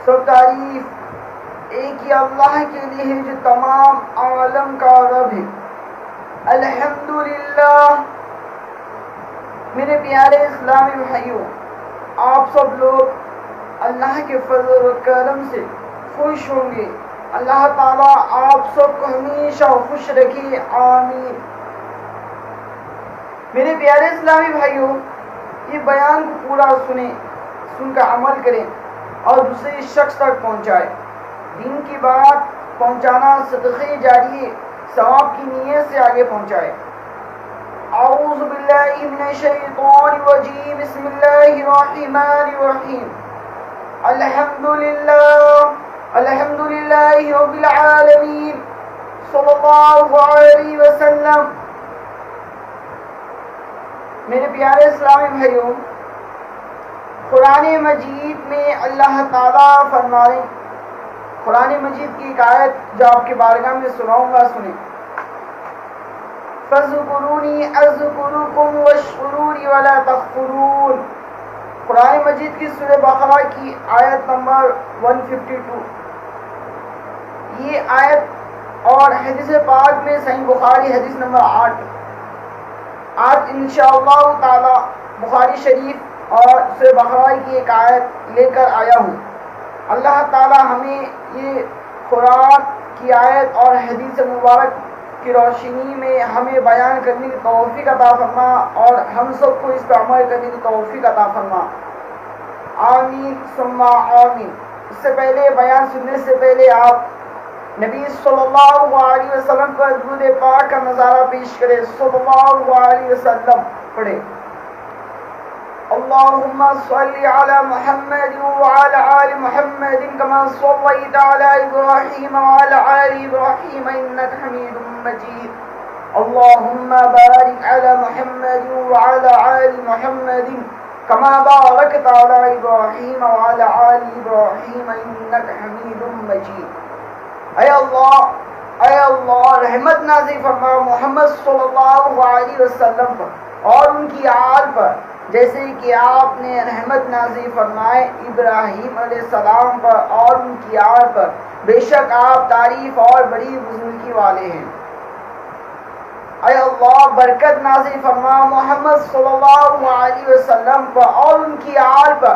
سب تعریف ایک ہی اللہ کے لیے ہے جو تمام عالم کا رب ہے۔ الحمدللہ۔ میرے پیارے اسلامی بھائیوں، آپ سب لوگ اللہ کے فضل و کرم سے خوش ہوں گے۔ اللہ تعالیٰ آپ سب کو ہمیشہ خوش رکھے، آمین۔ میرے پیارے اسلامی بھائیوں، یہ بیان کو پورا سنیں، سن کر عمل کریں اور دوسرے شخص تک پہنچائیں۔ دین کی بات پہنچانا صدقہ جاری ہے، ثواب کی نیت سے آگے پہنچائیں۔ اعوذ باللہ من الشیطان الرجیم، بسم اللہ الرحمن الرحیم۔ الحمدللہ رب العالمین، صلی اللہ علیہ وسلم۔ میرے پیارے اسلامی بھائیوں، قرآن مجید میں اللہ تعالیٰ فرما رہے ہیں، قرآن مجید کی ایک آیت جو آپ کی بارگاہ میں سناؤں گا، سنیں۔ فَاذْكُرُونِي أَذْكُرُكُمْ وَاشْكُرُوا لِي وَلَا تَكْفُرُونِ۔ قرآن مجید کی سورہ بقرہ کی آیت نمبر 152۔ یہ آیت اور حدیث پاک میں صحیح بخاری حدیث نمبر 8۔ آج انشاءاللہ تعالی بخاری شریف اور سورہ بقرہ کی ایک آیت لے کر آیا ہوں۔ اللہ تعالی ہمیں یہ قرآن کی آیت اور حدیث مبارک کی روشنی میں ہمیں بیان کرنے کی توفیق عطا فرما اور ہم سب کو اس پر عمل کرنے کی توفیق عطا فرما، آمین ثم آمین۔ اس سے پہلے، بیان سننے سے پہلے، آپ نبی صلی اللہ علیہ وسلم پر درود پاک کا نظارہ پیش کریں۔ صلی اللہ علیہ وسلم پڑھیں۔ اللہم صلی علی محمد وعلی آل محمد کما صلیت علی ابراہیم وعلی آل ابراہیم انک حمید مجید۔ اللہم بارک علی محمد وعلی آل محمد کما بارکت علی ابراہیم وعلی آل ابراہیم انک حمید مجید۔ اے اللہ رحمت نازل فرما محمد صلی اللہ علیہ وسلم پر اور ان کی آل پر، جیسے کہ آپ نے رحمت نازل فرمائے ابراہیم علیہ السلام پر اور ان کی آل پر، بے شک آپ تعریف اور بڑی بزرگی والے ہیں۔ اے اللہ برکت نازل فرما محمد صلی اللہ علیہ وسلم پر اور ان کی آل پر،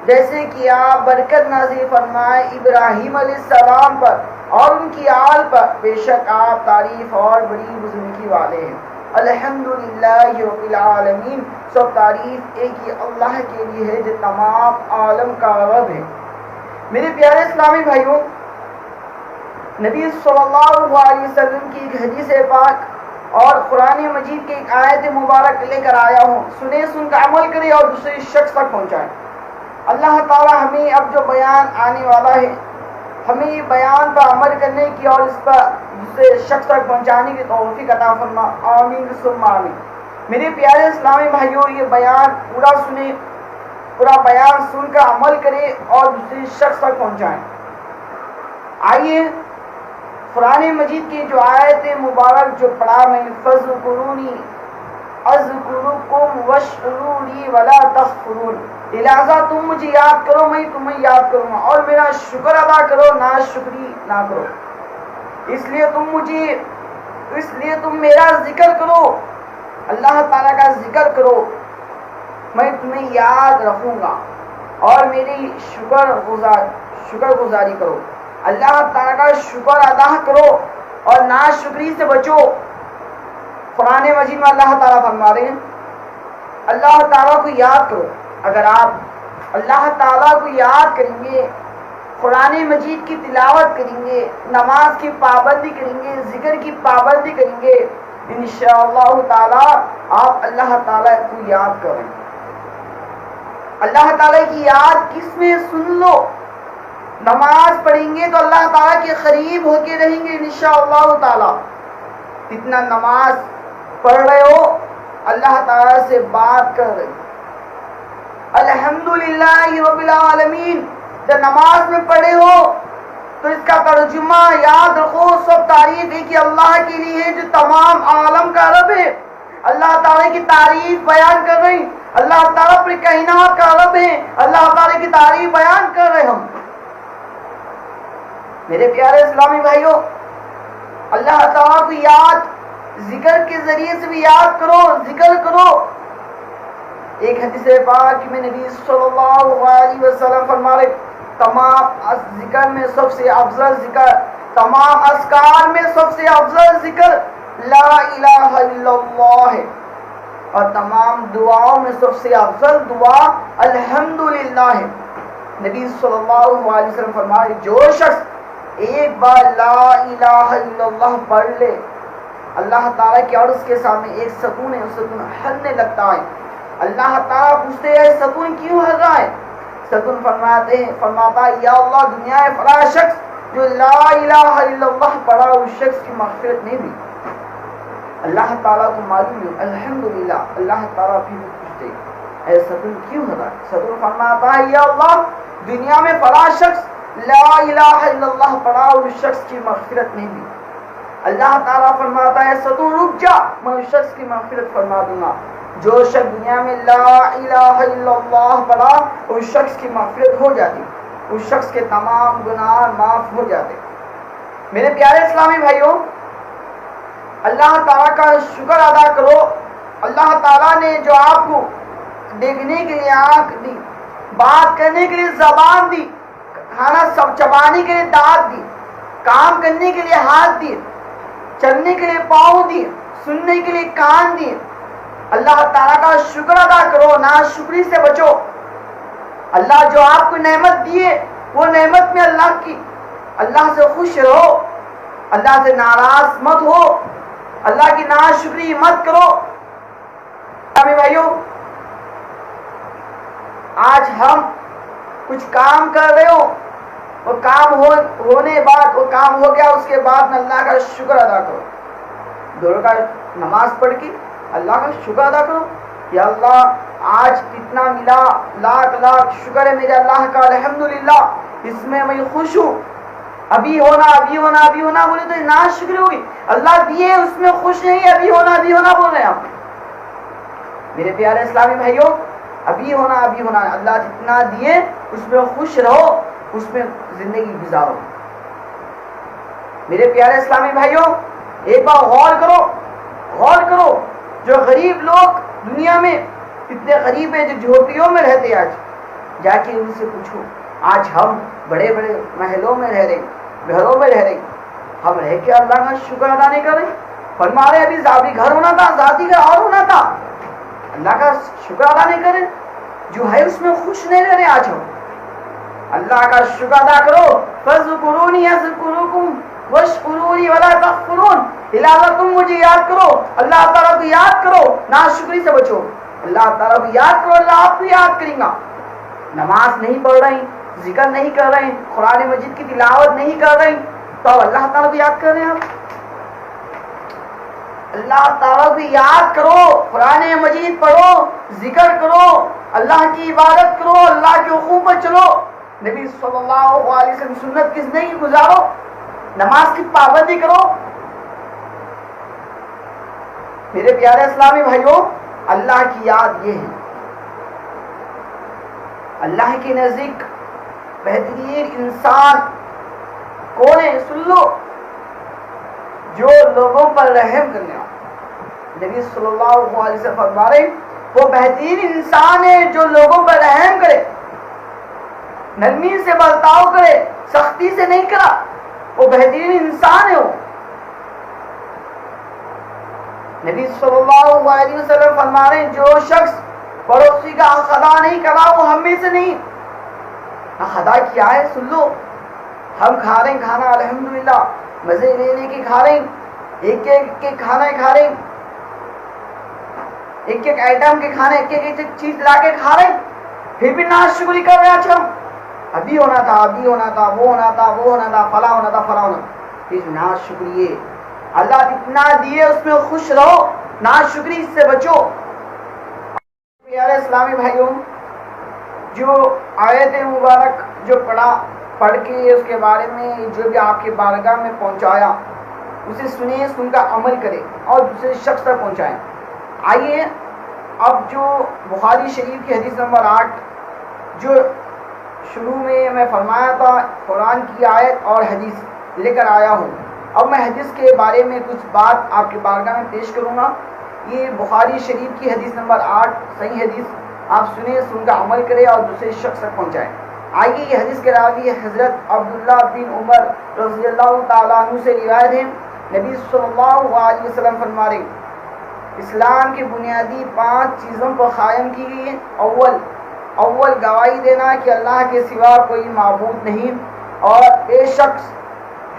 جیسے کہ آپ برکت نازل فرمائے ابراہیم علیہ السلام پر اور ان کی آل پر، بے شک آپ تعریف اور بڑی بزرگی والے ہیں۔ الحمدللہ رب العالمین۔ سب تعریف ایک ہی اللہ کے لیے ہے جو تمام عالم کا رب ہے۔ میرے پیارے اسلامی بھائیوں، نبی صلی اللہ علیہ وسلم کی ایک حدیث پاک اور قرآن مجید کی ایک آیت مبارک لے کر آیا ہوں، سنیں، سن کا عمل کریں اور دوسرے شخص تک پہنچائیں۔ اللہ تعالی ہمیں اب جو بیان آنے والا ہے، ہمیں یہ بیان پر عمل کرنے کی اور اس پر دوسرے شخص تک پہنچانے کی توفیق عطا فرما، آمین ثم آمین۔ میرے پیارے اسلامی بھائیوں، یہ بیان پورا سنیں، پورا بیان سن کر عمل کریں اور دوسرے شخص تک پہنچائیں۔ آئیے قرآن مجید کی جو آیت مبارک جو پڑھا میں، فَاذْكُرُونِي اذکرکم واشکروا لی ولا تکفرون، لہذا تم مجھے یاد کرو، میں تمہیں یاد کروں گا، اور میرا شکر ادا کرو، ناشکری نہ کرو۔ اس لیے تم میرا ذکر کرو، اللہ تعالیٰ کا ذکر کرو، میں تمہیں یاد رکھوں گا، اور میری شکر گزاری کرو، اللہ تعالیٰ کا شکر ادا کرو اور ناشکری سے بچو۔ قرآن مجید میں اللہ تعالیٰ فرما رہے ہیں، اللہ تعالیٰ کو یاد کرو۔ اگر آپ اللہ تعالیٰ کو یاد کریں گے، قرآن مجید کی تلاوت کریں گے، نماز کی پابندی کریں گے، ذکر کی پابندی کریں گے، انشاءاللہ تعالیٰ آپ اللہ تعالیٰ کو یاد کریں۔ اللہ تعالیٰ کی یاد کس میں؟ سن لو، نماز پڑھیں گے تو اللہ تعالیٰ کے قریب ہو کے رہیں گے انشاءاللہ تعالیٰ۔ اتنا نماز پڑھ رہے ہو، اللہ تعالیٰ سے بات کر رہے ہو۔ الحمدللہ رب العالمین جب نماز میں پڑھے ہو تو اس کا ترجمہ یاد رکھو، سب تعریف ہے کہ اللہ کے لیے ہے جو تمام عالم کا رب ہے۔ اللہ تعالیٰ کی تعریف بیان کر رہے ہیں، اللہ تعالیٰ پر کائنات کا رب ہے، اللہ تعالیٰ کی تعریف بیان کر رہے ہم۔ میرے پیارے اسلامی بھائیوں، اللہ تعالیٰ کو یاد ذکر کے ذریعے سے بھی یاد کرو، ذکر کرو۔ ایک حدیث پاک میں نبی صلی اللہ علیہ وسلم فرما رہے تمام ذکر میں سب سے افضل ذکر، تمام اذکار میں سب سے افضل ذکر لا الہ الا اللہ ہے، اور تمام دعاؤں میں سب سے افضل دعا الحمدللہ ہے۔ نبی صلی اللہ علیہ وسلم فرمائے جو شخص ایک بار لا الہ الا اللہ پڑھ لے، اللہ تعالیٰ کے عرش کے سامنے ایک ستون ہے، ستون ہلنے لگتا ہے۔ اللہ تعالیٰ پوچھتے ہیں ستون کیوں ہل رہا ہے؟ ستون فرماتا ہے یا اللہ دنیا میں فلاں شخص جو لا الہ الا اللہ پڑھا اس شخص کی مغفرت نہیں ہوئی۔ اللہ تعالیٰ کو معلوم ہے الحمدللہ، اللہ تعالیٰ بھی پوچھتے اے ستون کیوں ہل رہا ہے؟ ستون فرماتا ہے یا اللہ دنیا میں فلاں شخص لا الہ الا اللہ پڑھا اس شخص کی مغفرت نہیں ہوئی۔ اللہ تعالیٰ فرماتا ہے ستون رک جا، میں اس شخص کی مغفرت فرما دوں گا۔ جو شخص دنیا میں لا الہ الا اللہ پڑھا اس شخص کی مغفرت ہو جاتی، اس شخص کے تمام گناہ معاف ہو جاتے۔ میرے پیارے اسلامی بھائیوں، اللہ تعالیٰ کا شکر ادا کرو۔ اللہ تعالیٰ نے جو آپ کو دیکھنے کے لیے آنکھ دی، بات کرنے کے لیے زبان دی، کھانا سب چبانے کے لیے دانت دی، کام کرنے کے لیے ہاتھ دی، چلنے کے لیے پاؤں دی، سننے کے لیے کان دی، اللہ تعالیٰ کا شکر ادا کرو، ناشکری سے بچو۔ اللہ جو آپ کو نعمت دیے وہ نعمت میں اللہ سے خوش رہو، اللہ سے ناراض مت ہو، اللہ کی ناشکری مت کرو۔ میرے بھائیوں، آج ہم کچھ کام کر رہے ہو، وہ کام ہونے بعد وہ کام ہو گیا، اس کے بعد میں اللہ کا شکر ادا کرو۔ دو رکعت نماز پڑھ کے اللہ کا شکر ادا کرو، یا اللہ آج کتنا ملا، لاکھ لاکھ شکر ہے میرے اللہ کا، الحمدللہ اس میں میں خوش ہوں۔ ابھی ہونا بولے تو ناشکری ہوگی، اللہ دیے اس میں خوش نہیں، ابھی ہونا بول رہے ہیں آپ۔ میرے پیارے اسلامی بھائیوں، ابھی ہونا اللہ جتنا دیے اس میں خوش رہو، اس میں زندگی گزارو۔ میرے پیارے اسلامی بھائیوں، ایک بار غور کرو جو غریب لوگ دنیا میں اتنے غریب ہیں جو جھوپڑیوں میں رہتے ہیں، آج جا کے ان سے پوچھو، آج ہم بڑے بڑے محلوں میں رہ رہے، گھروں میں رہ رہے، ہم رہ کے اللہ کا شکر ادا نہیں کر رہے؟ فرما رہے ابھی ذاتی گھر ہونا تھا، ذاتی گھر اور ہونا تھا، اللہ کا شکر ادا نہیں کرے، جو ہے اس میں خوش نہیں رہ رہے۔ آج ہم اللہ کا شکر ادا کرو، فَاذْكُرُونِي أَذْكُرُكُمْ وَاشْكُرُونِي وَلَا تَكْفُرُونَ، الہٰ تم مجھے یاد کرو، اللہ تعالیٰ کو یاد کرو، ناشکری سے بچو۔ اللہ تعالیٰ کو یاد کرو، اللہ آپ کو یاد کریں گا۔ نماز نہیں پڑھ رہے، ذکر نہیں کر رہے، قرآن مجید کی تلاوت نہیں کر رہے، تو اب اللہ تعالیٰ کو یاد کر رہے ہیں آپ؟ اللہ تعالیٰ کو یاد کرو، قرآن مجید پڑھو، ذکر کرو، اللہ کی عبادت کرو، اللہ کے حقوق پر چلو۔ نبی صلی اللہ علیہ وسلم سنت کی زندگی گزارو، نماز کی پابندی کرو۔ میرے پیارے اسلامی بھائیوں، اللہ کی یاد یہ ہے، اللہ کے نزدیک بہترین انسان کون ہے؟ سن لو، جو لوگوں پر رحم کرنے والا۔ نبی صلی اللہ علیہ وسلم فرما رہے وہ بہترین انسان ہے جو لوگوں پر رحم کرے، نرمی سے برتاؤ کرے، سختی سے نہیں کرا، وہ بہترین انسان ہے۔ وہ نبی صلی اللہ علیہ وسلم فرما رہے جو شخص پڑوسی کا حق ادا نہیں کرا وہ ہم میں سے نہیں۔ حق ادا کیا ہے سن لو، ہم کھا رہے ہیں کھانا الحمدللہ، مزے لینے کے کھا رہے ہیں، ایک ایک کھانا کھا رہے ہیں، ایک ایک آئٹم کے کھانے، ایک ایک چیز لا کے کھا رہے ہیں، پھر بھی ناشکری کر رہے ہیں۔ اچھا ابھی ہونا تھا، وہ ہونا تھا، فلاں ہونا تھا، پھر ناشکری۔ اللہ جتنا دیے اس میں خوش رہو، ناشکری سے بچو۔ پیارے اسلامی بھائیوں، جو آیت مبارک جو پڑھ کے اس کے بارے میں جو بھی آپ کے بارگاہ میں پہنچایا اسے سنیں، سن کا عمل کرے اور دوسرے شخص تک پہنچائیں۔ آئیے اب جو بخاری شریف کی حدیث نمبر 8 جو شروع میں فرمایا تھا قرآن کی آیت اور حدیث لے کر آیا ہوں. اب میں حدیث کے بارے میں کچھ بات آپ کے بارگاہ میں پیش کروں گا. یہ بخاری شریف کی حدیث نمبر 8 صحیح حدیث. آپ سنیں، سن کا عمل کریں اور دوسرے شخص تک پہنچائیں. آئیے یہ حدیث کے راوی حضرت عبداللہ بن عمر رضی اللہ تعالیٰ عنہ سے روایت ہے. نبی صلی اللہ علیہ وسلم فرما رہے اسلام کی بنیادی 5 چیزوں کو قائم کی گئی ہے. اول گواہی دینا کہ اللہ کے سوا کوئی معبود نہیں اور بے شک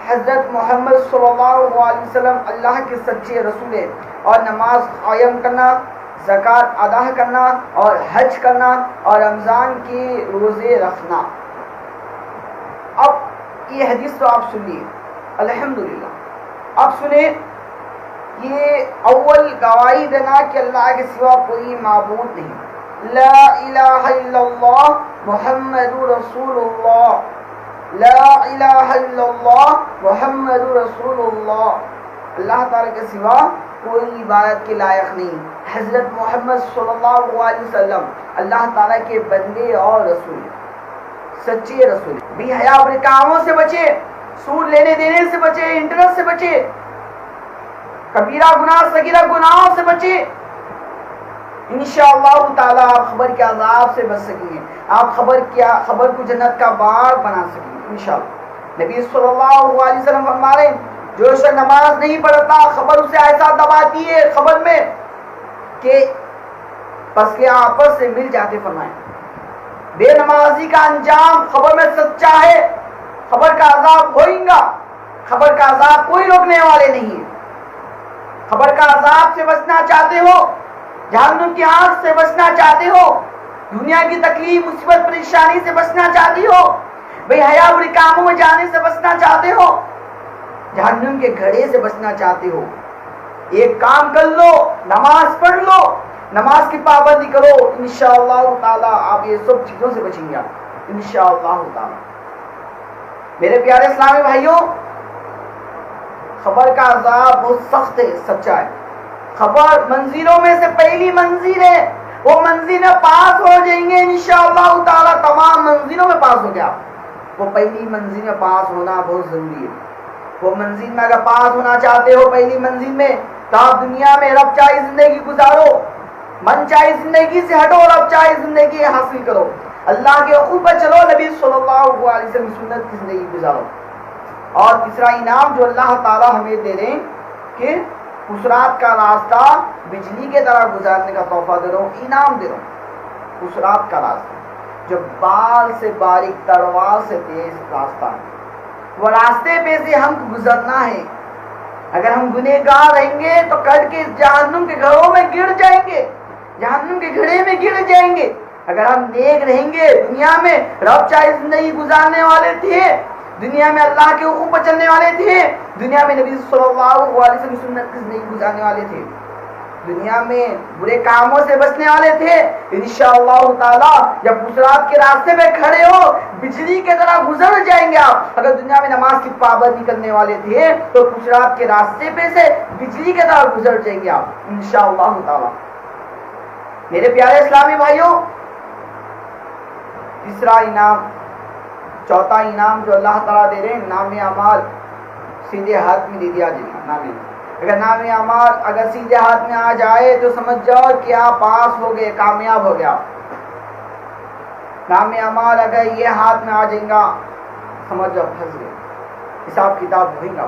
حضرت محمد صلی اللہ علیہ وسلم اللہ کے سچے رسول ہیں، اور نماز قائم کرنا، زکوٰۃ ادا کرنا اور حج کرنا اور رمضان کے روزے رکھنا. اب یہ حدیث تو آپ سنیے الحمدللہ. اب سنیں، یہ اول گواہی دینا کہ اللہ کے سوا کوئی معبود نہیں. لا الہ الا اللہ محمد رسول اللہ. لا الہ الا اللہ محمد رسول اللہ. اللہ تعالیٰ کے سوا کوئی عبادت کے لائق نہیں. حضرت محمد صلی اللہ علیہ وسلم اللہ تعالیٰ کے بندے اور رسول، سچے رسول. بے حیا اپنے کاموں سے بچے، سود لینے دینے سے بچے، انٹرسٹ سے بچے، کبیرہ گناہ صغیرہ گناہوں سے بچے. انشاءاللہ تعالیٰ آپ خبر کے عذاب سے بچ سکیں گے. آپ خبر کو جنت کا باغ بنا سکیں گے انشاءاللہ. نبی صلی اللہ علیہ وسلم فرما رہے جو شخص نماز نہیں پڑھتا خبر اسے ایسا دباتی ہے خبر میں کہ پس کے آپس سے مل جاتے. فرمائیں بے نمازی کا انجام خبر میں سچا ہے. خبر کا عذاب ہوئیں گا. خبر کا عذاب کوئی روکنے والے نہیں ہے. خبر کا عذاب سے بچنا چاہتے ہو، جہنم کی آگ سے بچنا چاہتے ہو، دنیا کی تکلیف مصیبت پریشانی سے بچنا چاہتی ہو، بے حیا بری کاموں میں جانے سے بچنا چاہتے ہو، جہنم کے گھڑے سے بچنا چاہتے ہو، ایک کام کر لو، نماز پڑھ لو، نماز کی پابندی کرو. انشاءاللہ تعالی آپ یہ سب چیزوں سے بچیں گے انشاءاللہ تعالی. میرے پیارے اسلامی بھائیوں، خبر کا عذاب بہت سخت ہے، سچا ہے. خبر منزلوں میں سے پہلی منزل ہے. وہ منزل میں پاس ہو جائیں گے انشاءاللہ تعالی. تمام منزلوں میں پاس ہو گیا. وہ پہلی منزل میں پاس ہونا بہت ضروری ہے. وہ منزل میں اگر پاس ہونا چاہتے ہو پہلی منزل میں، تو آپ دنیا میں رب چاہی زندگی گزارو، من چاہی زندگی سے ہٹو، رب چاہی زندگی حاصل کرو، اللہ کے حقوق پر چلو، نبی صلی اللہ علیہ وسلم کی سنت کی زندگی گزارو. اور تیسرا انعام جو اللہ تعالی ہمیں دے رہے ہیں کہ خسرات کا راستہ بجلی کے طرح گزارنے کا تحفہ دے رہا ہوں، انعام دے رہا ہوں. خسرات کا راستہ جو بال سے باریک تلوار سے تیز راستہ ہے، وہ راستے پہ سے ہم کو گزرنا ہے. اگر ہم گنہگار رہیں گے تو کل کے جہنم کے گھروں میں گر جائیں گے، جہنم کے گھڑے میں گر جائیں گے. اگر ہم نیک رہیں گے، دنیا میں رب چاہے زندگی گزارنے والے تھے، دنیا میں اللہ کے حقوق پر چلنے والے تھے، دنیا میں نبی صلی اللہ علیہ وسلم سنت کی زندگی گزارنے والے تھے، دنیا میں برے کاموں سے بچنے والے تھے. انشاءاللہ تعالی جب خسرات کے راستے میں کھڑے ہو بجلی کی طرح گزر جائیں گے آپ. اگر دنیا میں نماز کی پابندی کرنے والے تھے تو خسرات کے راستے پہ سے بجلی کی طرح گزر جائیں گے آپ انشاءاللہ تعالی. میرے پیارے اسلامی بھائیوں، تیسرا انعام، چوتھا انعام جو اللہ تعالیٰ دے رہے ہیں، نام اعمال سیدھے ہاتھ میں دے دیا جائے گا. اگر نام اعمال اگر سیدھے ہاتھ میں آ جائے تو سمجھ جاؤ کہ آپ پاس ہو گئے، کامیاب ہو گیا. نام اعمال اگر یہ ہاتھ میں آ جائیں گا سمجھ جاؤ پھنس گئے، حساب کتاب ہوئیں گا.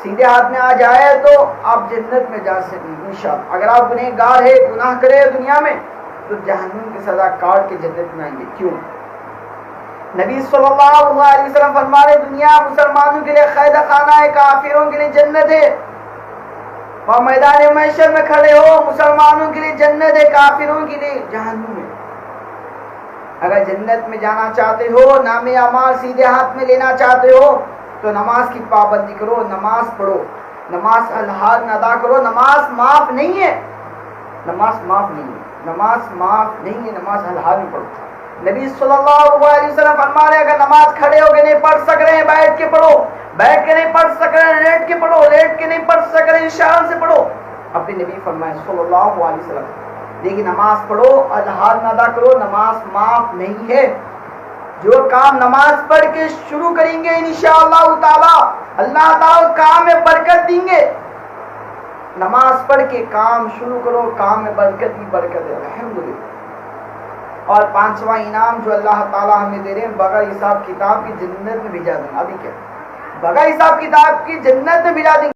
سیدھے ہاتھ میں آ جائے تو آپ جنت میں جا سکیں انشاءاللہ. اگر آپ گنہگار ہے، گناہ کرے دنیا میں، تو جہنم کی سزا کاٹ کے جنت میں آئیں گے. کیوں؟ نبی صلی اللہ علیہ وسلم فرما رہے دنیا مسلمانوں کے لیے قید خانہ ہے، کافروں کے لیے جنت ہے. وہاں میدان محشر میں کھڑے ہو، مسلمانوں کے لیے جنت ہے، کافروں کے لیے جہنم ہے. اگر جنت میں جانا چاہتے ہو، نام اعمال سیدھے ہاتھ میں لینا چاہتے ہو، تو نماز کی پابندی کرو، نماز پڑھو، نماز الحال میں ادا کرو. نماز معاف نہیں ہے، نماز معاف نہیں ہے، نماز معاف نہیں ہے، نماز الحال میں پڑھو. نبی صلی اللہ علیہ وسلم فرما رہے اگر نماز کھڑے ہو کے نہیں پڑھ سک رہے ہیں بیٹھ کے پڑھو، بیٹھ کے نہیں پڑھ سک رہے ہیں لیٹ کے پڑھو، لیٹ کے نہیں پڑھ سک رہے ہیں اشارہ سے پڑھو. اپنے نبی فرمائے صلی اللہ علیہ وسلم، لیکن نماز پڑھو، الحال میں ادا کرو، نماز معاف نہیں ہے. جو کام نماز پڑھ کے شروع کریں گے انشاءاللہ تعالی اللہ تعالی کام میں برکت دیں گے. نماز پڑھ کے کام شروع کرو، کام میں برکت ہی برکت ہے الحمدللہ. اور پانچواں انعام جو اللہ تعالیٰ ہمیں دے رہے ہیں، بغیر حساب کتاب کی جنت میں بھیجا دیں. ابھی کیا بغیر حساب کتاب کی جنت میں بھیجا دیں.